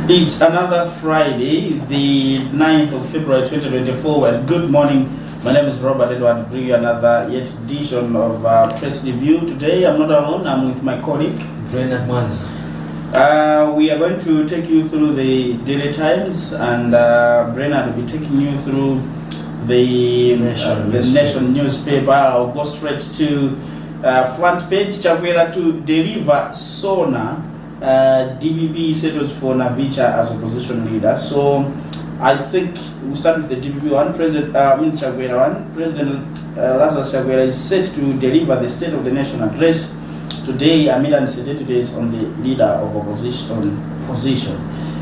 It's another Friday, the 9th of February 2024, and good morning. My name is Robert Edward, bring you another yet edition of Press Review. Today I'm not alone, I'm with my colleague Brennan Mwanza. We are going to take you through the Daily Times, and Brennan will be taking you through the Nation newspaper. I'll go straight to front page. Chakwera to deliver Sona. DBB settles for Navicha as opposition leader. So I think we'll start with the DBB one. President Chakwera one. President Lazarus Chakwera is set to deliver the State of the Nation address today amid uncertainty days on the leader of opposition position.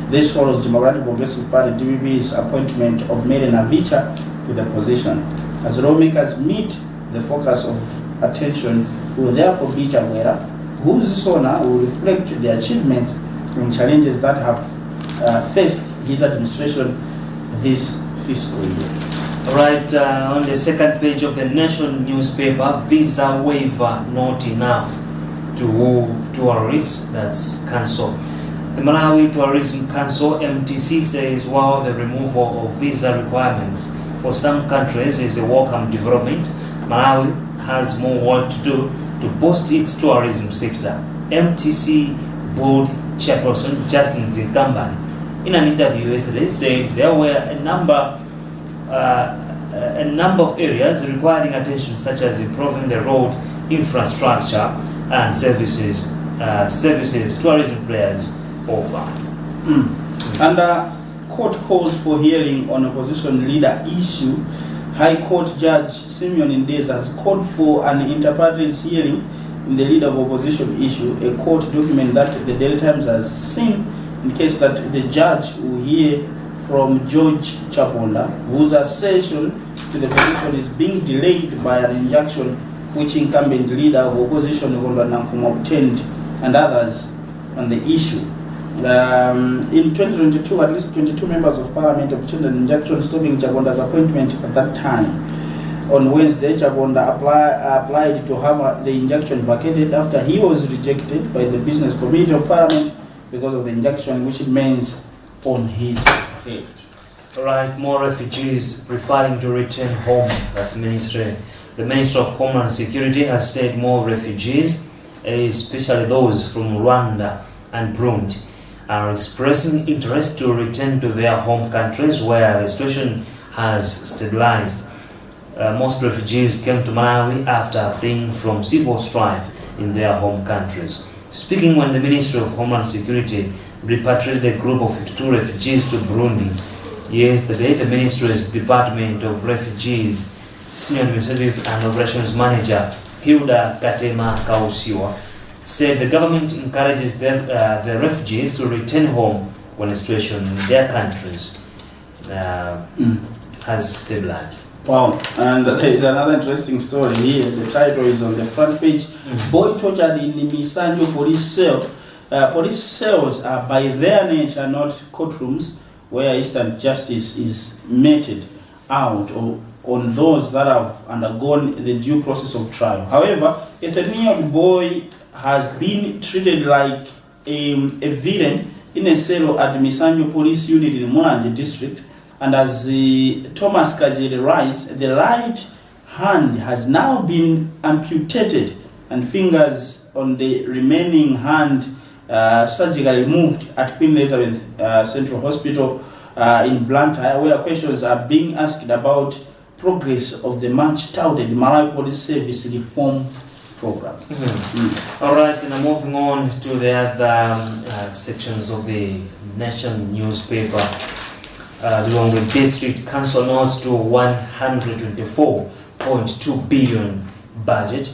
This follows Democratic Progressive Party DBB's appointment of Mary Navicha to the position. As lawmakers meet, the focus of attention will therefore be Chakwera, whose Sona will reflect the achievements and challenges that have faced his administration this fiscal year. Right, on the second page of the Nation newspaper, visa waiver not enough to woo tourists, that's Council. The Malawi Tourism Council, MTC, says while the removal of visa requirements for some countries is a welcome development, Malawi has more work to do to boost its tourism sector. MTC board chairperson Justin Zinkamban, in an interview yesterday, said there were a number of areas requiring attention, such as improving the road infrastructure and services tourism players offer. And court calls for hearing on opposition leader issue. High Court Judge Simeon Ndeza has called for an inter-parties hearing in the leader of opposition issue, a court document that the Daily Times has seen, in case that the judge will hear from George Chaponda, whose accession to the position is being delayed by an injunction which incumbent leader of opposition obtained, and others on the issue. In 2022, at least 22 members of parliament obtained an injunction stopping Chaponda's appointment at that time. On Wednesday, Chaponda applied to have the injunction vacated after he was rejected by the Business Committee of Parliament because of the injunction which remains on his head. Right, more refugees preferring to return home. That's ministry. The Minister of Homeland Security has said more refugees, especially those from Rwanda and Burundi, are expressing interest to return to their home countries where the situation has stabilized. Most refugees came to Malawi after fleeing from civil strife in their home countries. Speaking when the Ministry of Homeland Security repatriated a group of 52 refugees to Burundi yesterday, the Ministry's Department of Refugees Senior Administrative and Operations Manager Hilda Katema Kausiwa said the government encourages the refugees to return home when the situation in their countries has stabilized. Wow, and there is another interesting story here. The title is on the front page. Boy tortured in Misanjo police cell. Police cells are by their nature not courtrooms where instant justice is meted out or on those that have undergone the due process of trial. However, a 13-year-old boy has been treated like a villain in a cell at Misanjo Police Unit in Mulanje District, and as Thomas Kajere writes, the right hand has now been amputated and fingers on the remaining hand surgically removed at Queen Elizabeth Central Hospital in Luntha, where questions are being asked about progress of the much touted Malawi Police Service reform program. All right, and moving on to the other sections of the Nation newspaper. The Lilongwe District Council notes to 124.2 billion budget.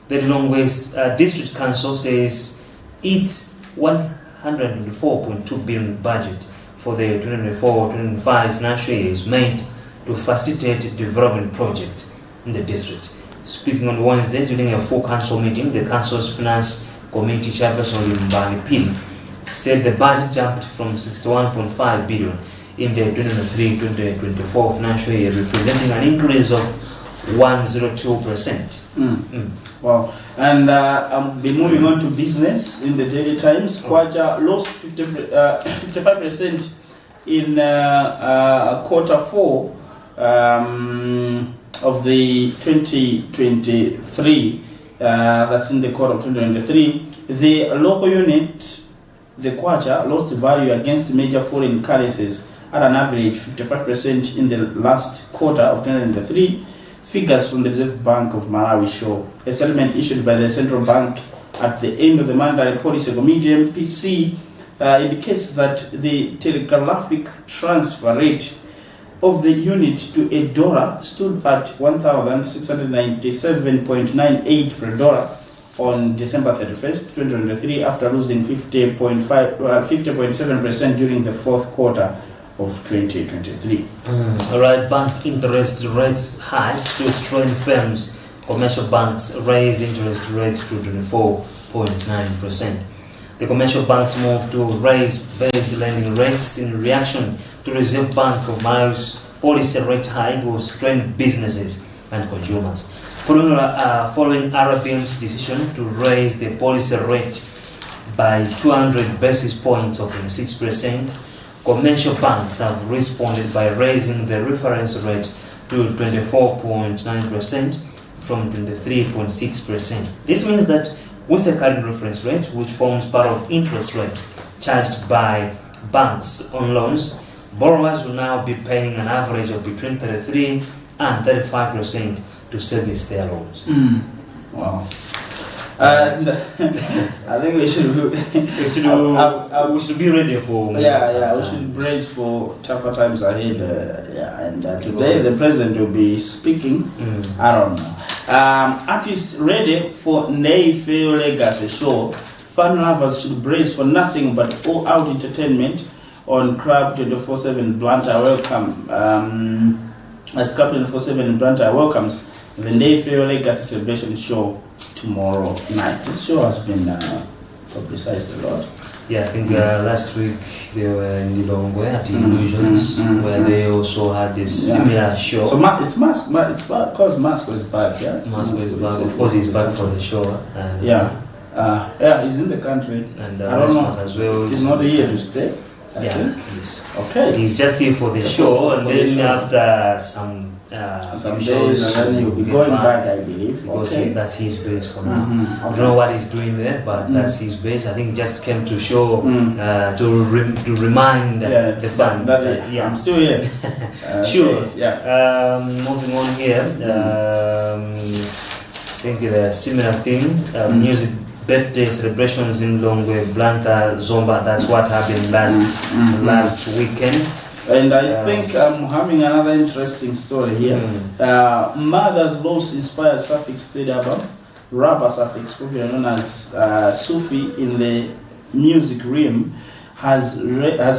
The Lilongwe District Council says its 124.2 billion budget for the 2024-2025 financial year is meant to facilitate development projects in the district. Speaking on Wednesday during a full council meeting, the council's finance committee chairperson Limbani Pili said the budget jumped from 61.5 billion in the 2023-2024 financial year, representing an increase of 102%. Wow. And I'll be moving on to business in the Daily Times. Kwacha lost 55% in quarter 4 of the 2023. That's in the quarter of 2023. The local unit, the Kwacha, lost value against major foreign currencies at an average 55% in the last quarter of 2023. Figures from the Reserve Bank of Malawi show. A settlement issued by the central bank at the end of the monetary policy committee (MPC) indicates that the telegraphic transfer rate of the unit to a dollar stood at 1,697.98 per dollar on December 31st, 2023, after losing 50.7% during the fourth quarter of 2023. Alright, bank interest rates high to strain firms. Commercial banks raise interest rates to 24.9%. The commercial banks moved to raise base lending rates in reaction to Reserve Bank of Malawi's policy rate hike will strain businesses and consumers. Following RBM's decision to raise the policy rate by 200 basis points of 26%, commercial banks have responded by raising the reference rate to 24.9% from 23.6%. This means that with the current reference rate, which forms part of interest rates charged by banks on loans, borrowers will now be paying an average of between 33 and 35% to service their loans. Wow. I think we should be ready for we should brace for tougher times ahead. Today the president will be speaking. I don't know. Artists ready for Nay Fail Legacy show. Fun lovers should brace for nothing but all-out entertainment on Club 24/7 Luntha welcome. As Club 24/7 Luntha welcomes the Nay Fail Legacy celebration show tomorrow night. This show has been publicized a lot. Yeah, I think last week they were in Lilongwe at Illusions, where they also had this similar show. So it's because Masco is back, yeah? Masco is back. Of course, he's back for the show. He's in the country. And I don't know. as well. He's not here to stay. I think. Okay. He's just here for the show, and then after some days, and then he'll be going back, I believe. Because that's his base for now. I don't know what he's doing there, but that's his base. I think he just came to show, to remind the fans that I'm still here. Sure. Yeah. Moving on here, I think the similar thing, music birthday celebrations in Lilongwe, Luntha, Zomba. That's what happened last weekend. And I think I'm having another interesting story here. Mother's Loss inspired Suffix third album, rapper Suffix, popularly known as Sufi in the music realm, has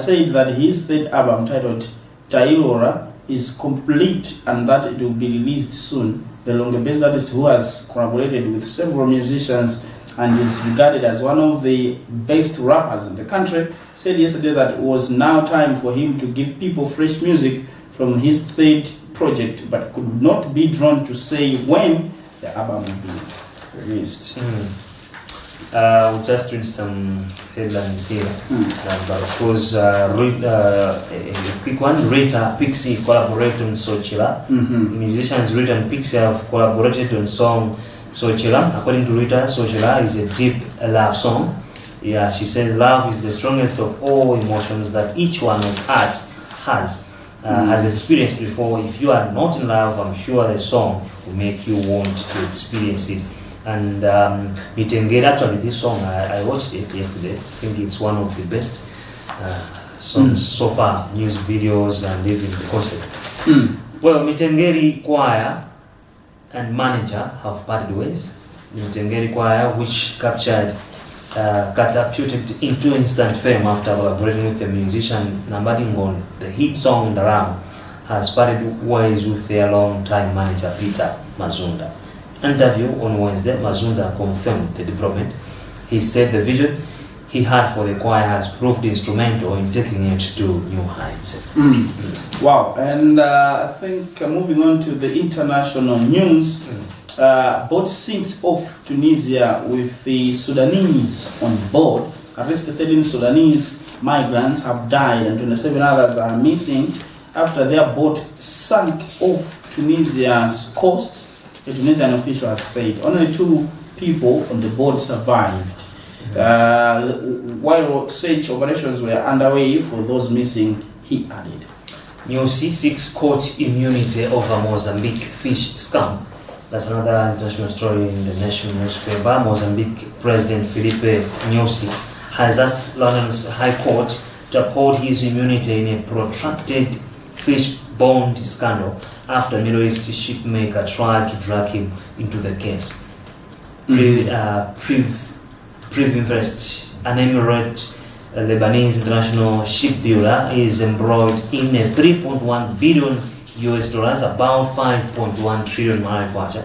said that his third album, titled Tailora, is complete and that it will be released soon. The Lilongwe-based artist, who has collaborated with several musicians and is regarded as one of the best rappers in the country, said yesterday that it was now time for him to give people fresh music from his third project, but could not be drawn to say when the album will be released. We'll just read some headlines here. But of course, a quick one. Rita Pixie collaborated on Sochila. Musicians Rita and Pixie have collaborated on song Sochila. According to Rita, Sochila is a deep love song. She says love is the strongest of all emotions that each one of us has. has experienced before. If you are not in love, I'm sure the song will make you want to experience it. And Mitengere, actually this song, I watched it yesterday. I think it's one of the best songs so far, music videos and even the concert. Well, Mitengere Choir and manager have parted ways. Mitengere Choir, which catapulted into instant fame after collaborating with the musician Nambadingon, the hit song Ndaram, has parted ways with their long-time manager Peter Mazunda. Interview on Wednesday, Mazunda confirmed the development. He said the vision he had for the choir has proved instrumental in taking it to new heights. Wow, and I think moving on to the international news, boat sinks off Tunisia with the Sudanese on board. At least 13 Sudanese migrants have died and 27 others are missing after their boat sank off Tunisia's coast. A Tunisian official has said only 2 people on the boat survived. While search operations were underway for those missing, he added. Nyusi seeks court immunity over Mozambique fish scam. That's another international story in the national newspaper. Mozambique President Filipe Nyusi has asked London's High Court to uphold his immunity in a protracted fish bond scandal after Middle East shipmaker tried to drag him into the case. Privinvest, an Emirate Lebanese international shipbuilder, is embroiled in a $3.1 billion about 5.1 trillion kwacha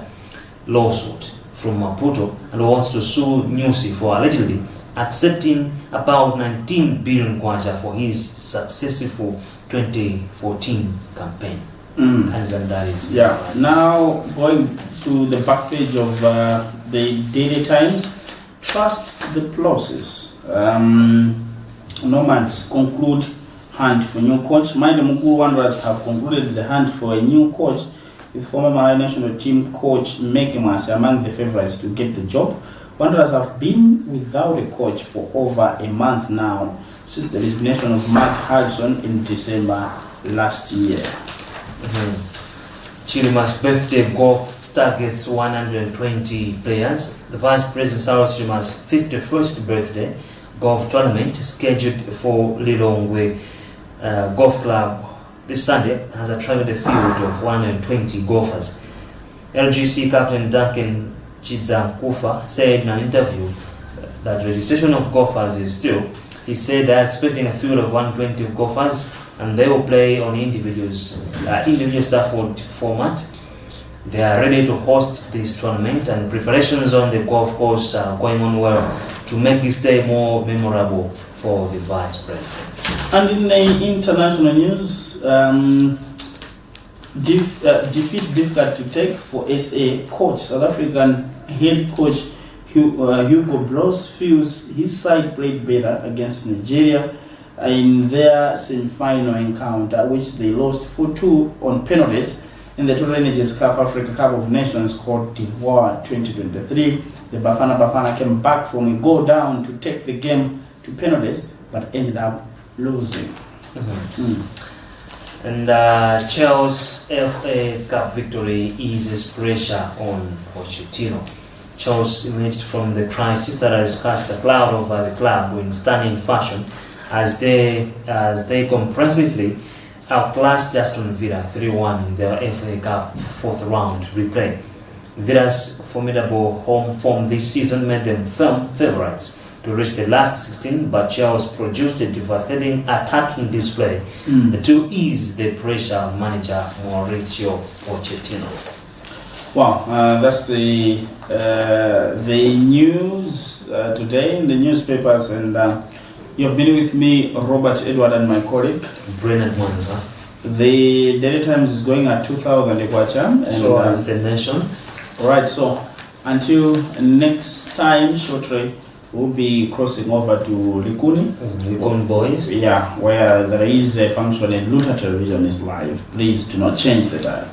lawsuit from Maputo and wants to sue Nyusi for allegedly accepting about 19 billion kwacha for his successful 2014 campaign. And that is now going to the back page of the Daily Times. Trust the process. Nomads conclude hunt for new coach. Maida Mukuru Wanderers have concluded the hunt for a new coach, with former Malawi national team coach Mekemase among the favorites to get the job. Wanderers have been without a coach for over a month now, since the resignation of Mark Hudson in December last year. Chirima's birthday golf targets 120 players. The Vice President Sarah Chirima's 51st birthday golf tournament, scheduled for Lilongwe Golf Club this Sunday, has attracted a field of 120 golfers. LGC captain Duncan Chidza-Kufa said in an interview that registration of golfers is still. He said they are expecting a field of 120 golfers and they will play on individual Stafford format. They are ready to host this tournament and preparations on the golf course are going on well to make this day more memorable for the Vice President. And in the international news, defeat difficult to take for SA coach. South African head coach Hugo Broos feels his side played better against Nigeria in their semi-final encounter, which they lost 4-2 on penalties in the Total Energies CAF Africa Cup of Nations Cote d'Ivoire 2023. The Bafana came back from a goal down to take the game to penalties, but ended up losing. And Chelsea's FA Cup victory eases pressure on Pochettino. Chelsea emerged from the crisis that has cast a cloud over the club in stunning fashion as they comprehensively outclassed Aston Villa 3-1 in their FA Cup 4th round replay. Villa's formidable home form this season made them firm favourites to reach the last 16, but Chelsea produced a devastating attacking display to ease the pressure on manager Mauricio Pochettino. Wow, that's the news today in the newspapers, and you've been with me, Robert Edward, and my colleague Brennan Mwanza. The Daily Times is going at 2,000 Ekwacha, and so as the Nation. Right, so until next time, shortly we'll be crossing over to Likuni. Likuni Boys. Yeah, where there is a function and Luntha television is live. Please do not change the dial.